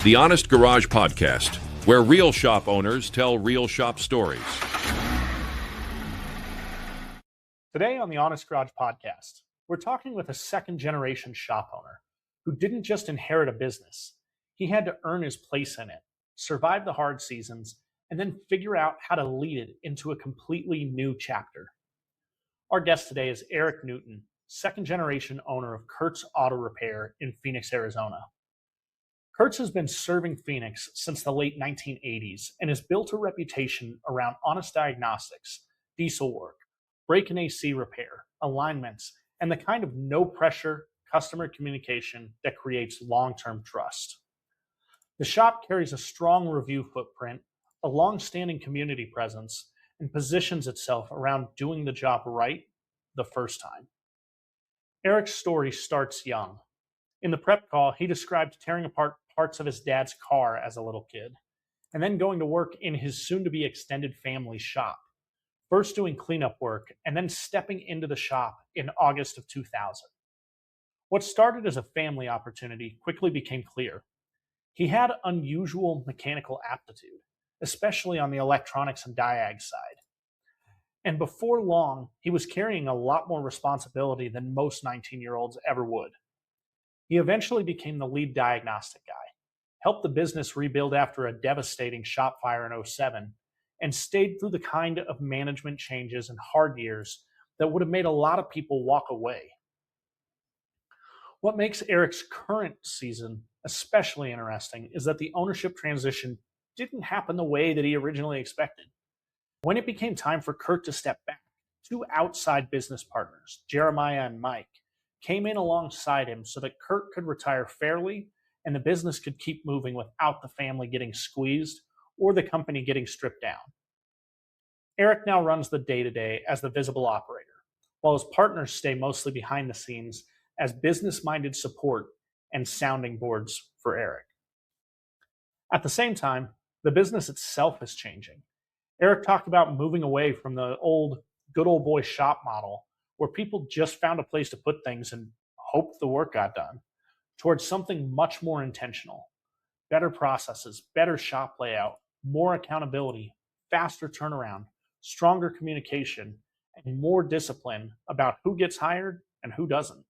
The Honest Garage Podcast, where real shop owners tell real shop stories. Today on the Honest Garage Podcast, we're talking with a second-generation shop owner who didn't just inherit a business. He had to earn his place in it, survive the hard seasons, and then figure out how to lead it into a completely new chapter. Our guest today is Eric Newton, second-generation owner of Curt's Auto Repair in Phoenix, Arizona. Curt's has been serving Phoenix since the late 1980s and has built a reputation around honest diagnostics, diesel work, brake and AC repair, alignments, and the kind of no-pressure customer communication that creates long-term trust. The shop carries a strong review footprint, a long-standing community presence, and positions itself around doing the job right the first time. Eric's story starts young. In the prep call, he described tearing apart parts of his dad's car as a little kid, and then going to work in his soon-to-be extended family shop, first doing cleanup work and then stepping into the shop in August of 2000. What started as a family opportunity quickly became clear. He had unusual mechanical aptitude, especially on the electronics and diag side. And before long, he was carrying a lot more responsibility than most 19-year-olds ever would. He eventually became the lead diagnostic guy, helped the business rebuild after a devastating shop fire in 2007, and stayed through the kind of management changes and hard years that would have made a lot of people walk away. What makes Eric's current season especially interesting is that the ownership transition didn't happen the way that he originally expected. When it became time for Curt to step back, two outside business partners, Jeremiah and Mike, came in alongside him so that Curt could retire fairly and the business could keep moving without the family getting squeezed or the company getting stripped down. Eric now runs the day-to-day as the visible operator, while his partners stay mostly behind the scenes as business-minded support and sounding boards for Eric. At the same time, the business itself is changing. Eric talked about moving away from the old good old boy shop model where people just found a place to put things and hoped the work got done, towards something much more intentional. Better processes, better shop layout, more accountability, faster turnaround, stronger communication, and more discipline about who gets hired and who doesn't.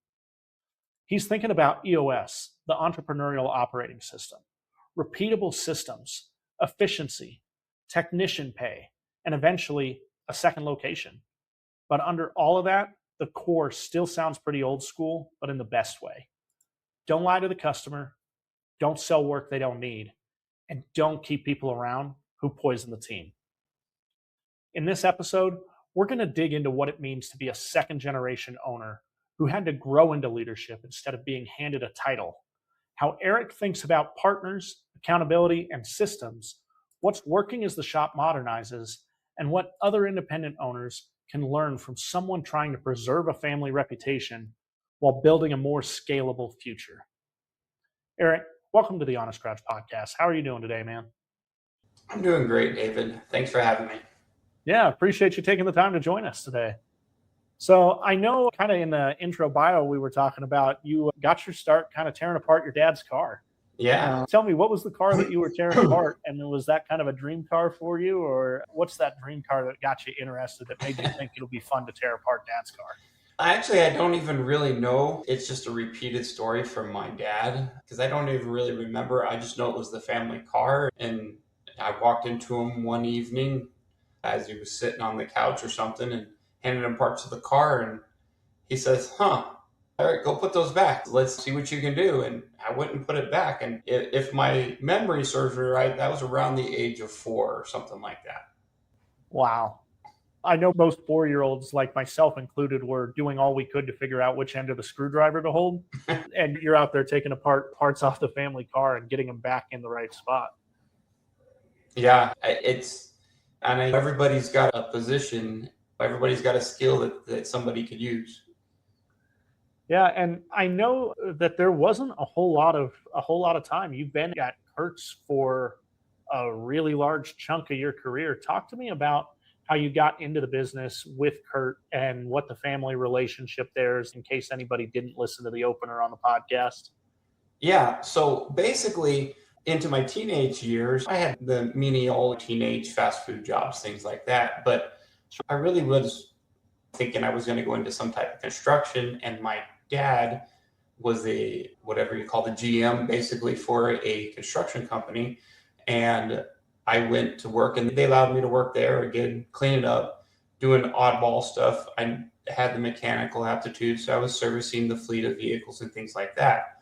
He's thinking about EOS, the entrepreneurial operating system, repeatable systems, efficiency, technician pay, and eventually a second location. But under all of that, the core still sounds pretty old school, but in the best way. Don't lie to the customer, don't sell work they don't need, and don't keep people around who poison the team. In this episode, we're going to dig into what it means to be a second-generation owner who had to grow into leadership instead of being handed a title, how Eric thinks about partners, accountability, and systems, what's working as the shop modernizes, and what other independent owners can learn from someone trying to preserve a family reputation while building a more scalable future. Eric, welcome to the Honest Garage Podcast. How are you doing today, man? I'm doing great, David. Thanks for having me. Yeah, appreciate you taking the time to join us today. So I know kind of in the intro bio we were talking about, you got your start kind of tearing apart your dad's car. Yeah. Tell me, what was the car that you were tearing apart? And was that kind of a dream car for you? Or what's that dream car that got you interested that made you think it'll be fun to tear apart dad's car? Actually, I don't even really know. It's just a repeated story from my dad because I don't even really remember. I just know it was the family car. And I walked into him one evening as he was sitting on the couch or something and handed him parts of the car. And he says, all right, go put those back. Let's see what you can do. And I went and put it back. And if my memory serves me right, that was around the age of 4 or something like that. Wow. I know most 4-year-olds, like myself included, were doing all we could to figure out which end of the screwdriver to hold. And you're out there taking apart parts off the family car and getting them back in the right spot. Yeah, everybody's got a position. Everybody's got a skill that somebody could use. Yeah, and I know that there wasn't a whole lot of time. You've been at Curt's for a really large chunk of your career. Talk to me about how you got into the business with Curt and what the family relationship there is, in case anybody didn't listen to the opener on the podcast. Yeah, so basically into my teenage years, I had the menial teenage fast food jobs, things like that. But I really was thinking I was going to go into some type of construction. And my dad was a whatever you call the GM basically for a construction company. And I went to work and they allowed me to work there again, clean it up, doing oddball stuff. I had the mechanical aptitude, so I was servicing the fleet of vehicles and things like that.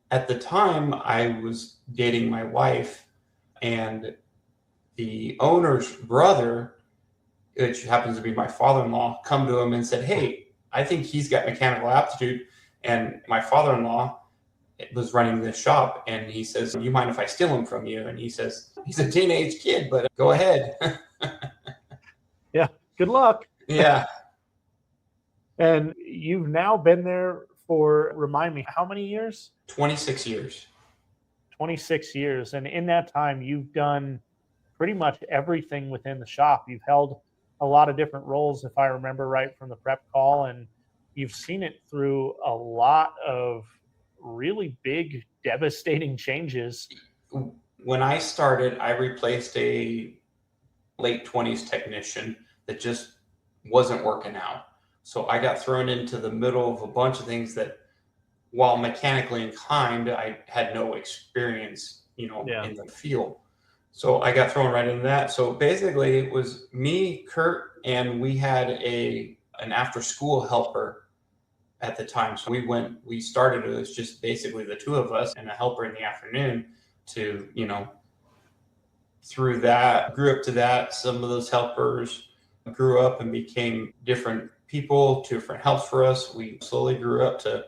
At the time, I was dating my wife, and the owner's brother, which happens to be my father-in-law, come to him and said, "Hey, I think he's got mechanical aptitude." And my father-in-law was running this shop, and he says, "Do you mind if I steal him from you?" And he says, "He's a teenage kid, but go ahead." Yeah, good luck. Yeah. And you've now been there for, remind me, how many years? 26 years. 26 years. And in that time, you've done pretty much everything within the shop. You've held a lot of different roles, if I remember right from the prep call, and you've seen it through a lot of really big, devastating changes. When I started, I replaced a late 20s technician that just wasn't working out. So I got thrown into the middle of a bunch of things that, while mechanically inclined, I had no experience, in the field. So I got thrown right into that. So basically it was me, Curt, and we had an after school helper at the time. So we started, it was just basically the two of us and a helper in the afternoon to, through that, grew up to that. Some of those helpers grew up and became different people, different helps for us. We slowly grew up to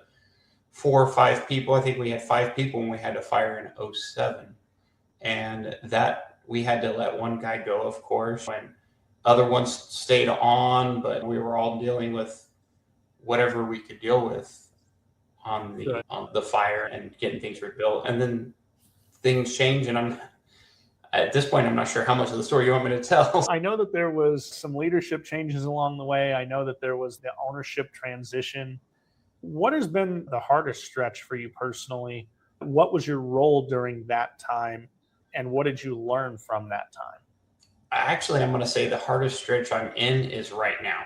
4 or 5 people. I think we had 5 people when we had to fire in 2007. And that we had to let one guy go, of course, when other ones stayed on, but we were all dealing with whatever we could deal with on the fire and getting things rebuilt. And then things change, and at this point, I'm not sure how much of the story you want me to tell. I know that there was some leadership changes along the way. I know that there was the ownership transition. What has been the hardest stretch for you personally? What was your role during that time? And what did you learn from that time? Actually, I'm going to say the hardest stretch I'm in is right now.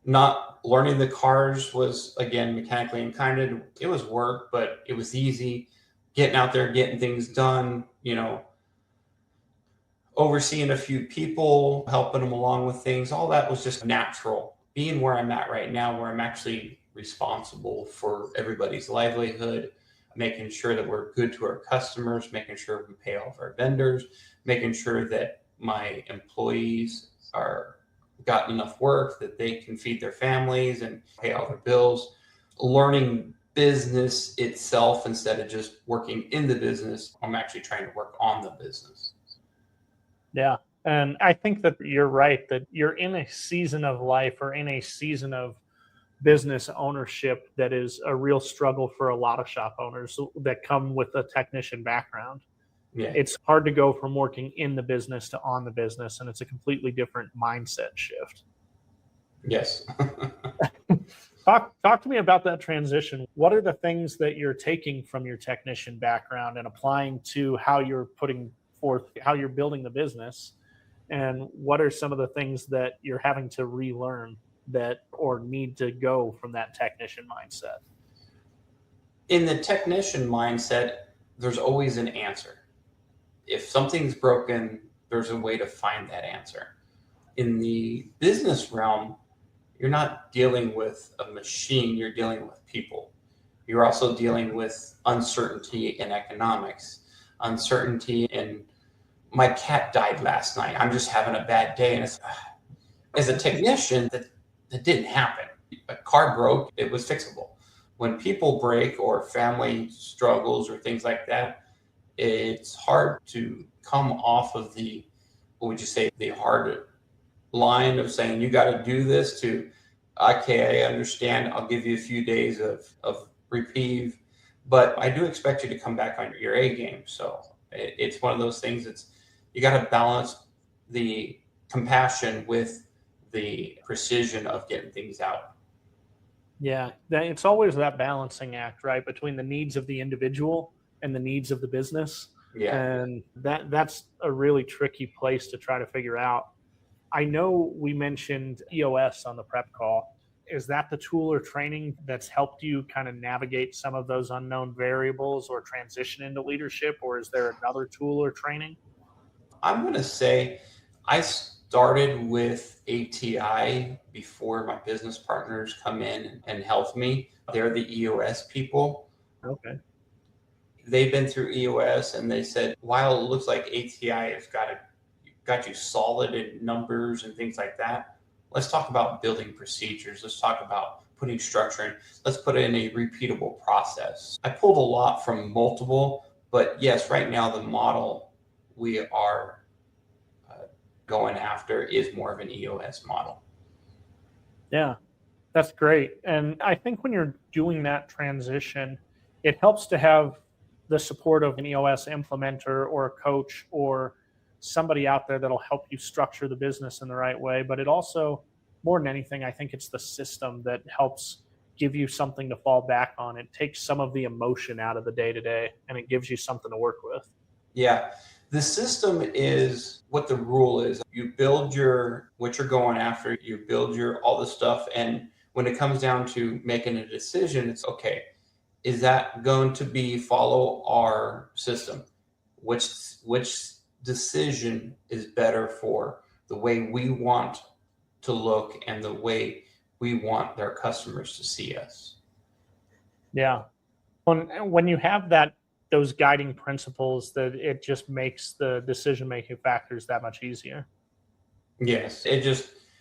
Not learning the cars was, again, mechanically inclined. It was work, but it was easy. Getting out there, getting things done, overseeing a few people, helping them along with things, all that was just natural. Being where I'm at right now, where I'm actually responsible for everybody's livelihood, making sure that we're good to our customers, making sure we pay all of our vendors, making sure that my employees are got enough work that they can feed their families and pay all their bills, learning business itself instead of just working in the business. I'm actually trying to work on the business. Yeah. And I think that you're right, that you're in a season of life or in a season of business ownership that is a real struggle for a lot of shop owners that come with a technician background. Yeah. It's hard to go from working in the business to on the business, and it's a completely different mindset shift. Yes. Talk to me about that transition. What are the things that you're taking from your technician background and applying to how you're putting forth, how you're building the business? And what are some of the things that you're having to relearn or need to go from that technician mindset? In the technician mindset, there's always an answer. If something's broken, there's a way to find that answer. In the business realm, you're not dealing with a machine, you're dealing with people. You're also dealing with uncertainty in economics, uncertainty in my cat died last night. I'm just having a bad day. And as a technician, that didn't happen. A car broke, it was fixable. When people break or family struggles or things like that, it's hard to come off of the hard line of saying, you got to do this, to, okay, I understand. I'll give you a few days of reprieve, but I do expect you to come back on your A game. So it's one of those things. You got to balance the compassion with the precision of getting things out. Yeah, it's always that balancing act, right, between the needs of the individual and the needs of the business. Yeah. And that's a really tricky place to try to figure out. I know we mentioned EOS on the prep call. Is that the tool or training that's helped you kind of navigate some of those unknown variables or transition into leadership, or is there another tool or training? I'm going to say I started with ATI before my business partners come in and help me. They're the EOS people. Okay. They've been through EOS and they said, while it looks like ATI has got you solid in numbers and things like that, let's talk about building procedures. Let's talk about putting structure in. Let's put in a repeatable process. I pulled a lot from multiple, but yes, right now the model we are going after is more of an EOS model. Yeah, that's great. And I think when you're doing that transition, it helps to have the support of an EOS implementer or a coach or somebody out there that'll help you structure the business in the right way. But it also, more than anything, I think it's the system that helps give you something to fall back on. It takes some of the emotion out of the day to day and it gives you something to work with. Yeah. The system is what the rule is. You build what you're going after, you build all the stuff. And when it comes down to making a decision, it's okay. Is that going to be follow our system? Which decision is better for the way we want to look and the way we want their customers to see us? Yeah. When you have those guiding principles, that it just makes the decision-making factors that much easier. Yes.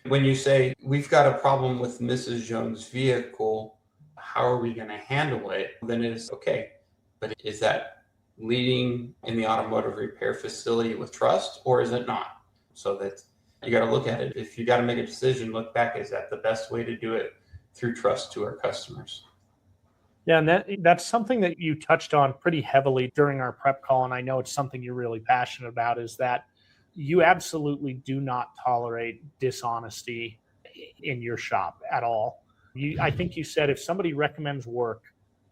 When you say we've got a problem with Mrs. Jones' vehicle, how are we going to handle it? Then it is okay. But is that leading in the automotive repair facility with trust or is it not? So that you got to look at it. If you got to make a decision, look back. Is that the best way to do it through trust to our customers? Yeah, and that's something that you touched on pretty heavily during our prep call, and I know it's something you're really passionate about, is that you absolutely do not tolerate dishonesty in your shop at all. I think you said if somebody recommends work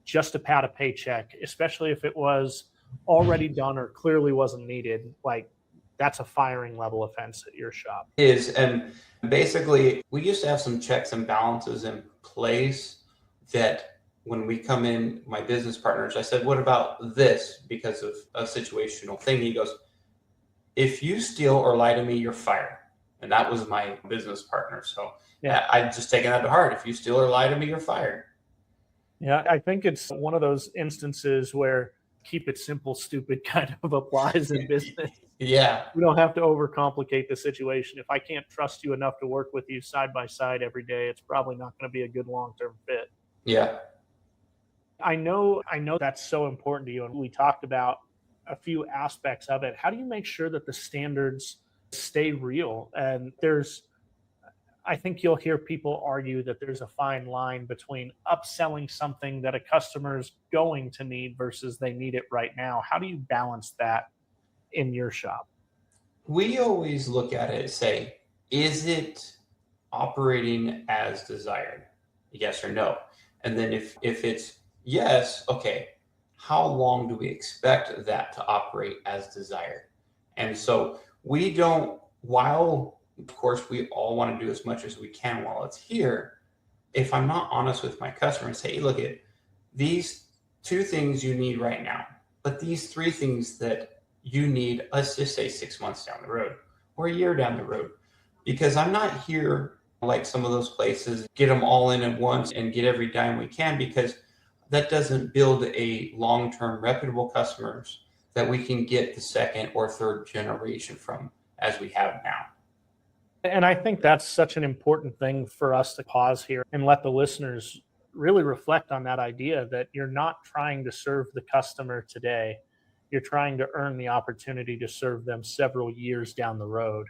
just to pad a paycheck, especially if it was already done or clearly wasn't needed, like that's a firing level offense at your shop. And basically, we used to have some checks and balances in place that when we come in, my business partners, I said, what about this? Because of a situational thing. He goes, if you steal or lie to me, you're fired. And that was my business partner. So yeah, I just taken that to heart. If you steal or lie to me, you're fired. Yeah, I think it's one of those instances where keep it simple, stupid kind of applies in business. Yeah. We don't have to overcomplicate the situation. If I can't trust you enough to work with you side by side every day, it's probably not going to be a good long-term fit. Yeah. I know that's so important to you, and we talked about a few aspects of it. How do you make sure that the standards stay real? And I think you'll hear people argue that there's a fine line between upselling something that a customer's going to need versus they need it right now. How do you balance that in your shop? We always look at it and say, is it operating as desired? Yes or no? And then if it's yes, okay, how long do we expect that to operate as desired? And so we don't, while of course we all want to do as much as we can while it's here, if I'm not honest with my customer and say, hey, look at these 2 things you need right now, but these 3 things that you need, let's just say 6 months down the road or a year down the road, because I'm not here like some of those places, get them all in at once and get every dime we can, because that doesn't build a long-term reputable customers that we can get the 2nd or 3rd generation from as we have now. And I think that's such an important thing for us to pause here and let the listeners really reflect on that idea that you're not trying to serve the customer today. You're trying to earn the opportunity to serve them several years down the road.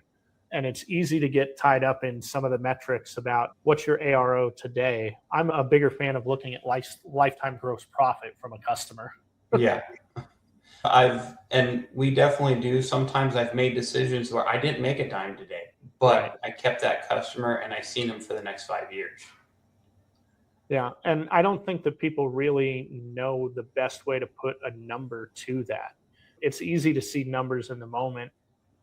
And it's easy to get tied up in some of the metrics about what's your ARO today. I'm a bigger fan of looking at lifetime gross profit from a customer. Yeah. And we definitely do. Sometimes I've made decisions where I didn't make a dime today, but I kept that customer and I seen them for the next 5 years. Yeah. And I don't think that people really know the best way to put a number to that. It's easy to see numbers in the moment.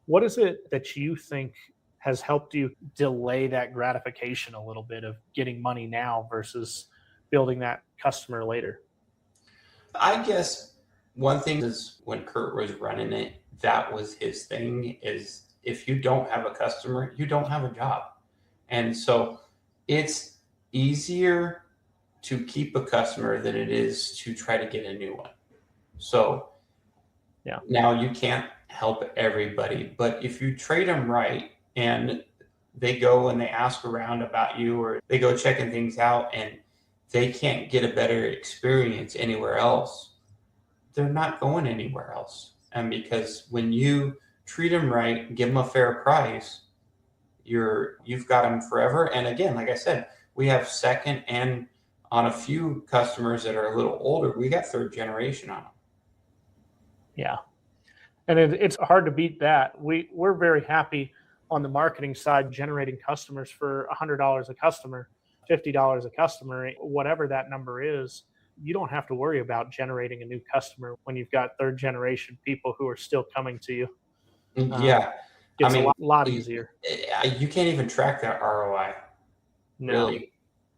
What is it that you think has helped you delay that gratification a little bit of getting money now versus building that customer later? I guess one thing is when Kurt was running it, that was his thing is if you don't have a customer, you don't have a job. And so it's easier to keep a customer than it is to try to get a new one. So Yeah. now you can't help everybody, but if you treat them right and they go and they ask around about you or they go checking things out and they can't get a better experience anywhere else, they're not going anywhere else. And because when you treat them right, give them a fair price, you've got them forever. And again, like I said, we have second and on a few customers that are a little older, we got third generation on them. Yeah. And it's hard to beat that. We're very happy on the marketing side generating customers for $100 a customer, $50 a customer, whatever that number is. You don't have to worry about generating a new customer when you've got third generation people who are still coming to you. Yeah. I It's a mean, lot easier. you can't even track that ROI, No, really.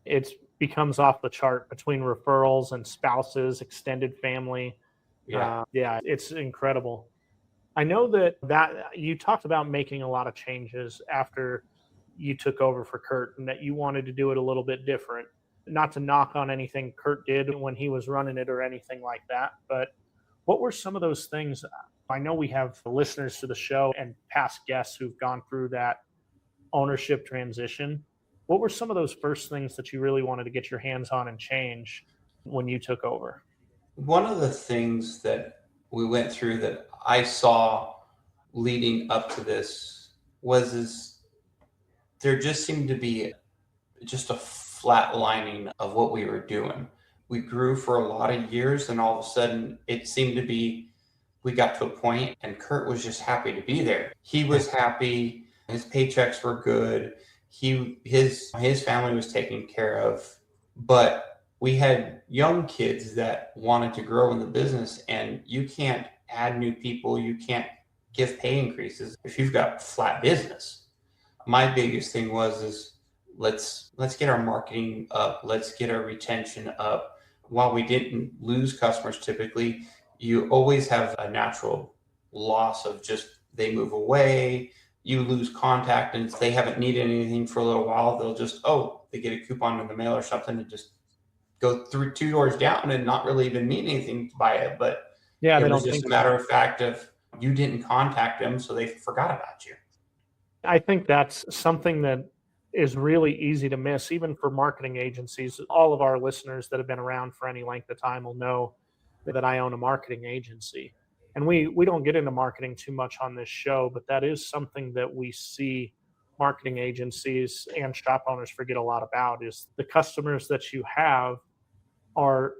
it becomes off the chart between referrals and spouses, extended family. Yeah. Yeah, it's incredible. I know that you talked about making a lot of changes after you took over for Curt and that you wanted to do it a little bit different. Not to knock on anything Curt did when he was running it or anything like that, but what were some of those things? I know we have listeners to the show and past guests who've gone through that ownership transition. What were some of those first things that you really wanted to get your hands on and change when you took over? One of the things that we went through that I saw leading up to this was is there just seemed to be just a flat lining of what we were doing. We grew for a lot of years, and all of a sudden, it seemed to be we got to a point, and Kurt was just happy to be there. He was happy. His paychecks were good. His family was taken care of, but we had young kids that wanted to grow in the business, and you can't add new people. You can't give pay increases if you've got flat business. My biggest thing was is let's get our marketing up, let's get our retention up. While we didn't lose customers typically, you always have a natural loss of just they move away, you lose contact, and if they haven't needed anything for a little while, they'll just they get a coupon in the mail or something and just go through two doors down and not really even mean anything to buy it. But Yeah, it they was don't just think a so. matter of fact of you didn't contact them, so they forgot about you. I think that's something that is really easy to miss, even for marketing agencies. All of our listeners that have been around for any length of time will know that I own a marketing agency. And we don't get into marketing too much on this show, but that is something that we see marketing agencies and shop owners forget a lot about is the customers that you have are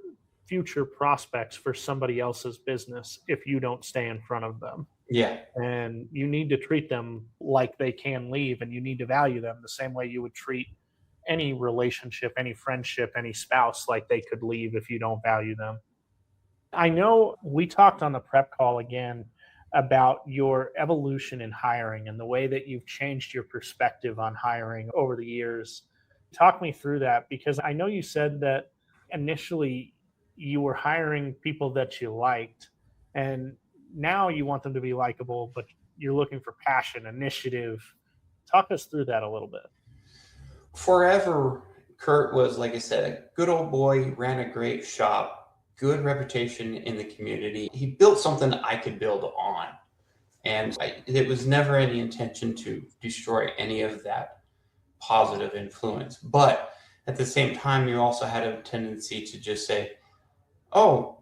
future prospects for somebody else's business if you don't stay in front of them. Yeah. And you need to treat them like they can leave and you need to value them the same way you would treat any relationship, any friendship, any spouse like they could leave if you don't value them. I know we talked on the prep call again about your evolution in hiring and the way that you've changed your perspective on hiring over the years. Talk me through that because I know you said that initially you were hiring people that you liked and now you want them to be likable, but you're looking for passion, initiative. Talk us through that a little bit. Forever, Kurt was, like I said, a good old boy, ran a great shop, good reputation in the community. He built something I could build on. And it was never any intention to destroy any of that positive influence. But at the same time, you also had a tendency to just say, oh,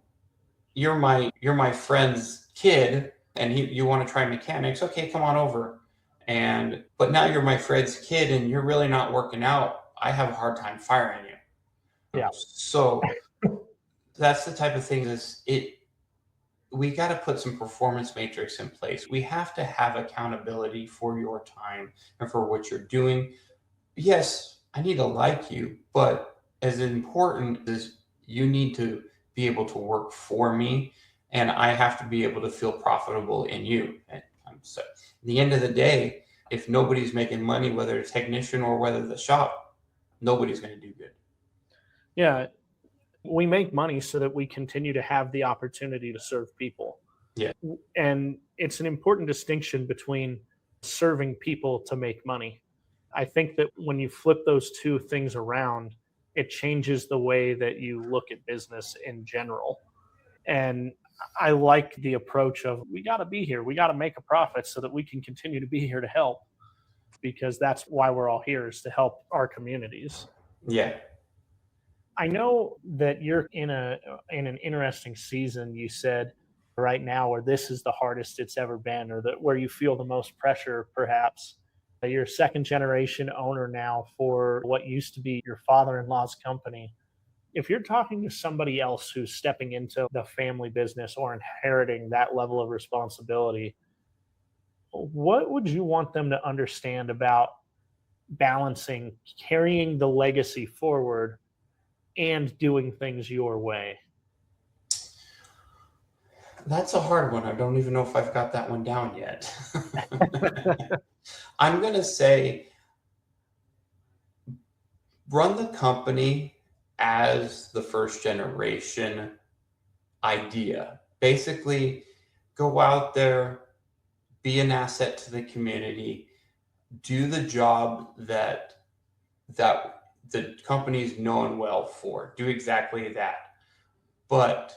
you're my friend's kid and you want to try mechanics. Okay, come on over. But now you're my friend's kid and you're really not working out. I have a hard time firing you. Yeah. So that's the type of thing we got to put some performance matrix in place. We have to have accountability for your time and for what you're doing. Yes, I need to like you, but as important as you need to be able to work for me, and I have to be able to feel profitable in you. And so, at the end of the day, if nobody's making money, whether it's technician or whether the shop, nobody's going to do good. Yeah, we make money so that we continue to have the opportunity to serve people. Yeah. And it's an important distinction between serving people to make money. I think that when you flip those two things around, it changes the way that you look at business in general. And I like the approach of we got to be here, we got to make a profit so that we can continue to be here to help, because that's why we're all here, is to help our communities. Yeah. I know that you're in an interesting season. You said right now where this is the hardest it's ever been, or that where you feel the most pressure, perhaps. You're a second generation owner now for what used to be your father-in-law's company. If you're talking to somebody else who's stepping into the family business or inheriting that level of responsibility, what would you want them to understand about balancing carrying the legacy forward and doing things your way? That's a hard one. I don't even know if I've got that one down yet. I'm going to say run the company as the first generation idea. Basically, go out there, be an asset to the community, do the job that the company's known well for. Do exactly that. But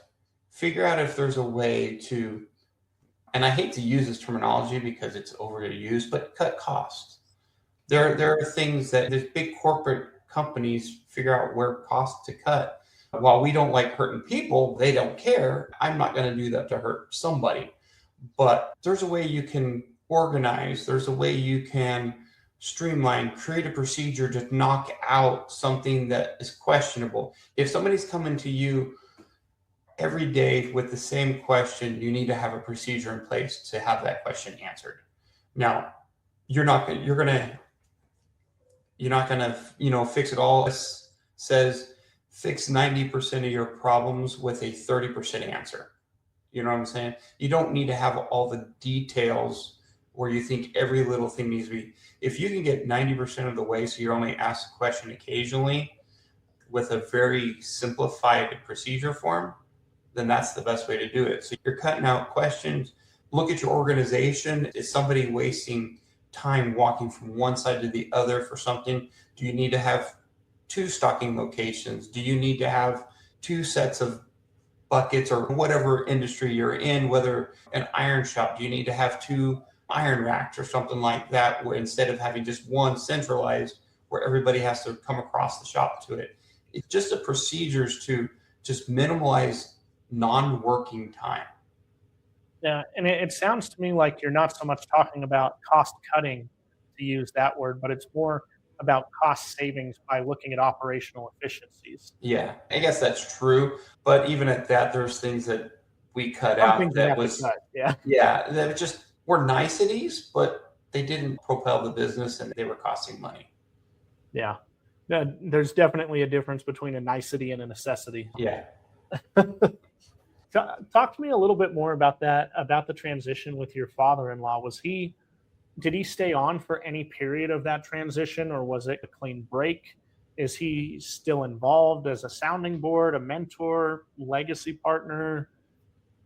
figure out if there's a way to, and I hate to use this terminology because it's overused, but cut costs. There are things that these big corporate companies figure out where costs to cut. While we don't like hurting people, they don't care. I'm not going to do that to hurt somebody. But there's a way you can organize. There's a way you can streamline, create a procedure to knock out something that is questionable. If somebody's coming to you every day with the same question, you need to have a procedure in place to have that question answered. Now, you're not going to fix it all. It says fix 90% of your problems with a 30% answer. You know what I'm saying? You don't need to have all the details where you think every little thing needs to be. If you can get 90% of the way, so you're only asked a question occasionally with a very simplified procedure form, then that's the best way to do it. So you're cutting out questions. Look at your organization. Is somebody wasting time walking from one side to the other for something? Do you need to have 2 stocking locations? Do you need to have 2 sets of buckets, or whatever industry you're in, whether an iron shop, do you need to have 2 iron racks or something like that, where instead of having just one centralized where everybody has to come across the shop to it? It's just the procedures to just minimize non-working time. Yeah, and it sounds to me like you're not so much talking about cost cutting, to use that word, but it's more about cost savings by looking at operational efficiencies. Yeah, I guess that's true. But even at that, there's things that we cut Some out things you that have to was, cut. Yeah. yeah, that just were niceties, but they didn't propel the business and they were costing money. Yeah. There's definitely a difference between a nicety and a necessity. Yeah. Talk to me a little bit more about that, about the transition with your father-in-law. Did he stay on for any period of that transition, or was it a clean break? Is he still involved as a sounding board, a mentor, legacy partner?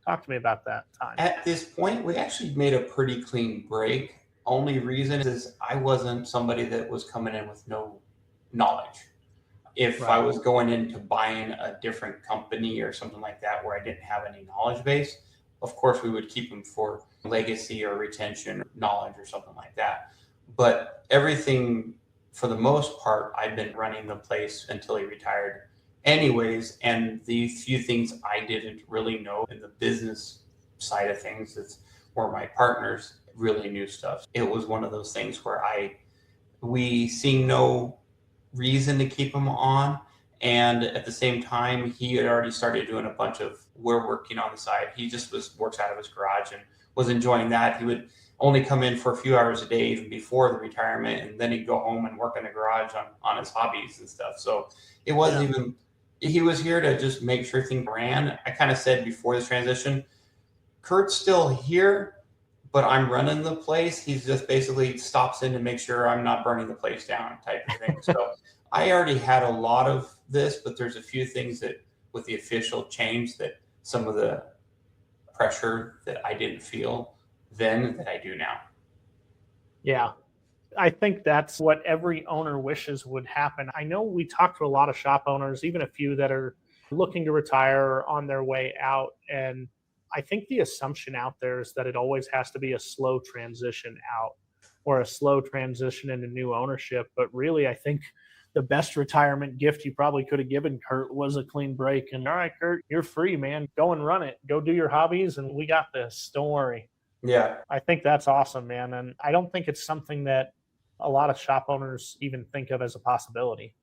Talk to me about that time. At this point, we actually made a pretty clean break. Only reason is I wasn't somebody that was coming in with no knowledge. If I was going into buying a different company or something like that where I didn't have any knowledge base, of course we would keep them for legacy or retention or knowledge or something like that. But everything, for the most part, I've been running the place until he retired anyways. And the few things I didn't really know in the business side of things, it's where my partners really knew stuff. It was one of those things where we see no reason to keep him on. And at the same time, he had already started doing a bunch of, we're working on the side. He just works out of his garage and was enjoying that. He would only come in for a few hours a day even before the retirement, and then he'd go home and work in the garage on his hobbies and stuff. So it wasn't even, he was here to just make sure things ran. I kind of said before this transition, Curt's still here, but I'm running the place. He's just basically stops in to make sure I'm not burning the place down type of thing. So I already had a lot of this, but there's a few things that with the official change that some of the pressure that I didn't feel then that I do now. Yeah. I think that's what every owner wishes would happen. I know we talked to a lot of shop owners, even a few that are looking to retire or on their way out. And I think the assumption out there is that it always has to be a slow transition out or a slow transition into new ownership. But really, I think the best retirement gift you probably could have given Curt was a clean break. And all right, Curt, you're free, man. Go and run it. Go do your hobbies, and we got this. Don't worry. Yeah. I think that's awesome, man. And I don't think it's something that a lot of shop owners even think of as a possibility.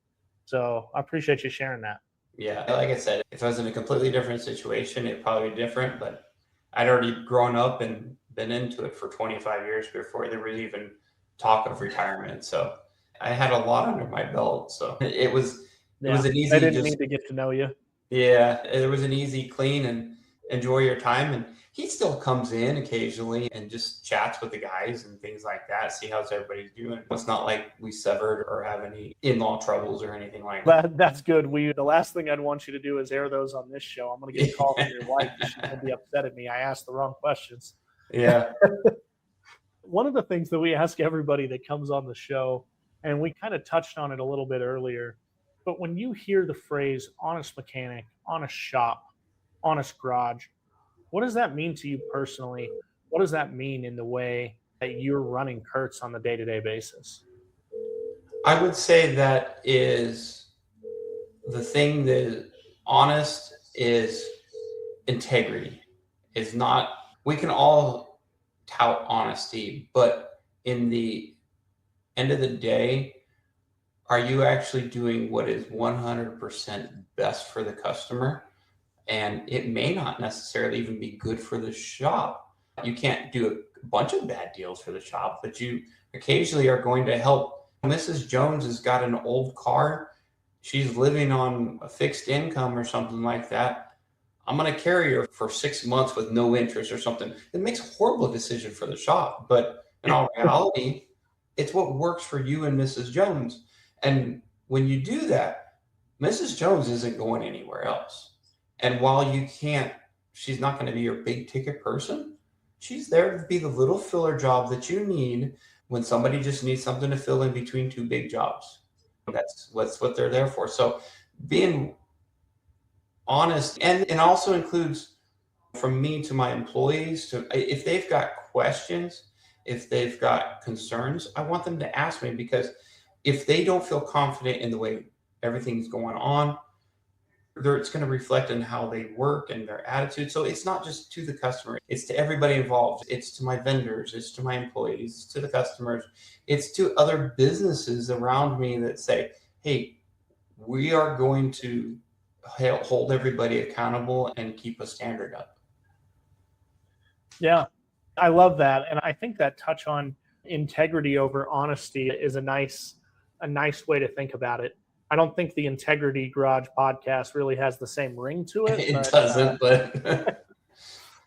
So I appreciate you sharing that. Yeah. Like I said, if I was in a completely different situation, it'd probably be different, but I'd already grown up and been into it for 25 years before there was even talk of retirement. So I had a lot under my belt. So it was an easy, I didn't need to get to know you. Yeah. It was an easy, clean, and enjoy your time. And he still comes in occasionally and just chats with the guys and things like that, see how everybody's doing. It's not like we severed or have any in-law troubles or anything like that. That's good. The last thing I'd want you to do is air those on this show. I'm going to get a call from your wife. She's going to be upset at me. I asked the wrong questions. Yeah. One of the things that we ask everybody that comes on the show, and we kind of touched on it a little bit earlier, but when you hear the phrase honest mechanic, honest shop, honest garage, what does that mean to you personally? What does that mean in the way that you're running Curt's on the day-to-day basis? I would say that is the thing that honest is integrity. Is not, we can all tout honesty, but in the end of the day, are you actually doing what is 100% best for the customer? And it may not necessarily even be good for the shop. You can't do a bunch of bad deals for the shop, but you occasionally are going to help. Mrs. Jones has got an old car. She's living on a fixed income or something like that. I'm going to carry her for 6 months with no interest or something. It makes a horrible decision for the shop, but in all reality, it's what works for you and Mrs. Jones. And when you do that, Mrs. Jones isn't going anywhere else. And while she's not going to be your big ticket person, she's there to be the little filler job that you need when somebody just needs something to fill in between two big jobs. That's what they're there for. So being honest, and also includes from me to my employees, if they've got questions, if they've got concerns, I want them to ask me, because if they don't feel confident in the way everything's going on, it's going to reflect on how they work and their attitude. So it's not just to the customer, it's to everybody involved. It's to my vendors, it's to my employees, it's to the customers, it's to other businesses around me that say, hey, we are going to hold everybody accountable and keep a standard up. Yeah, I love that. And I think that touch on integrity over honesty is a nice way to think about it. I don't think the Integrity Garage podcast really has the same ring to it. It doesn't, but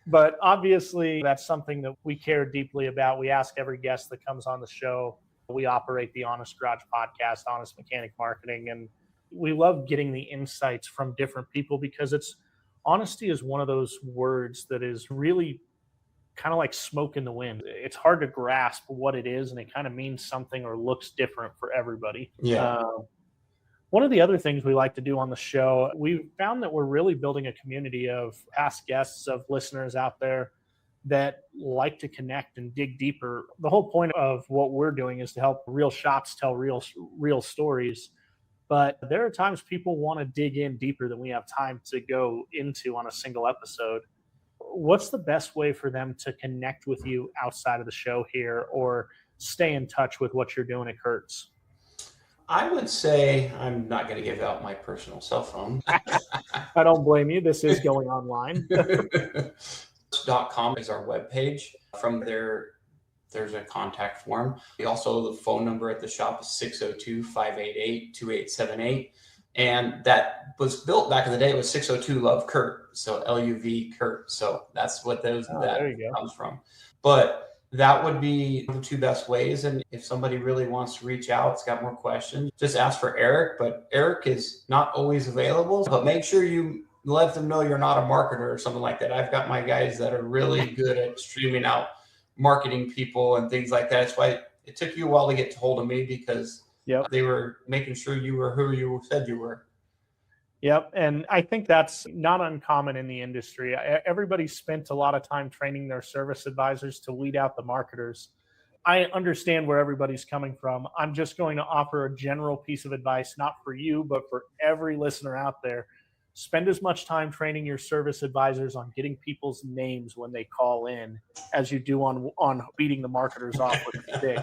but obviously that's something that we care deeply about. We ask every guest that comes on the show. We operate the Honest Garage podcast, Honest Mechanic Marketing, and we love getting the insights from different people, because honesty is one of those words that is really kind of like smoke in the wind. It's hard to grasp what it is, and it kind of means something or looks different for everybody. Yeah. One of the other things we like to do on the show, we found that we're really building a community of past guests, of listeners out there that like to connect and dig deeper. The whole point of what we're doing is to help real shops tell real stories. But there are times people want to dig in deeper than we have time to go into on a single episode. What's the best way for them to connect with you outside of the show here, or stay in touch with what you're doing at Curt's? I would say, I'm not going to give out my personal cell phone. I don't blame you. This is going online. Curt.com is our webpage. From there, there's a contact form. Also, the phone number at the shop is 602-588-2878. And that was built back in the day. It was 602 Love Curt. So LUV Curt. So that's what that comes from. But that would be the two best ways. And if somebody really wants to reach out, it's got more questions, just ask for Eric. But Eric is not always available. But make sure you let them know you're not a marketer or something like that. I've got my guys that are really good at streaming out marketing people and things like that. That's why it took you a while to get hold of me, because they were making sure you were who you said you were. Yep. And I think that's not uncommon in the industry. Everybody spent a lot of time training their service advisors to weed out the marketers. I understand where everybody's coming from. I'm just going to offer a general piece of advice, not for you, but for every listener out there. Spend as much time training your service advisors on getting people's names when they call in as you do on beating the marketers off with a stick,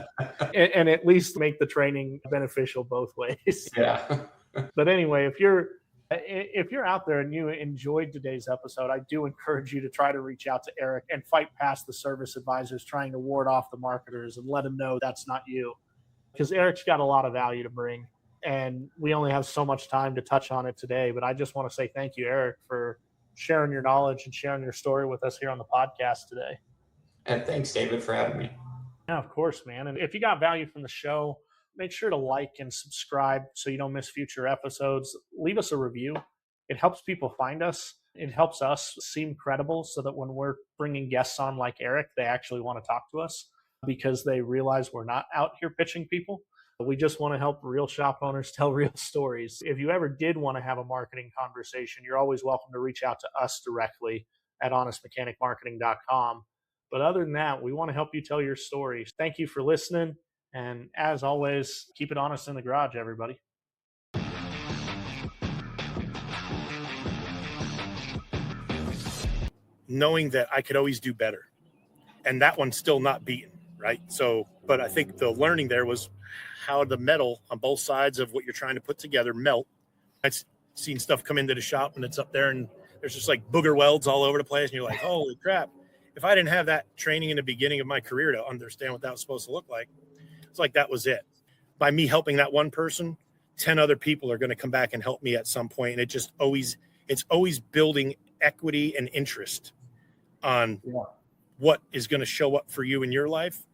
and at least make the training beneficial both ways. Yeah. But anyway, if you're out there and you enjoyed today's episode, I do encourage you to try to reach out to Eric and fight past the service advisors trying to ward off the marketers, and let them know that's not you, because Eric's got a lot of value to bring. And we only have so much time to touch on it today, but I just want to say thank you, Eric, for sharing your knowledge and sharing your story with us here on the podcast today. And thanks, David, for having me. Yeah, of course, man. And if you got value from the show, make sure to like and subscribe so you don't miss future episodes. Leave us a review. It helps people find us. It helps us seem credible so that when we're bringing guests on like Eric, they actually want to talk to us because they realize we're not out here pitching people. We just want to help real shop owners tell real stories. If you ever did want to have a marketing conversation, you're always welcome to reach out to us directly at honestmechanicmarketing.com. But other than that, we want to help you tell your stories. Thank you for listening. And as always, keep it honest in the garage, everybody. Knowing that I could always do better. And that one's still not beaten, right? So, but I think the learning there was how the metal on both sides of what you're trying to put together melt. I've seen stuff come into the shop and it's up there and there's just like booger welds all over the place. And you're like, holy crap. If I didn't have that training in the beginning of my career to understand what that was supposed to look like, it's like that was it. By me helping that one person, 10 other people are going to come back and help me at some point. And it's always building equity and interest on what is going to show up for you in your life.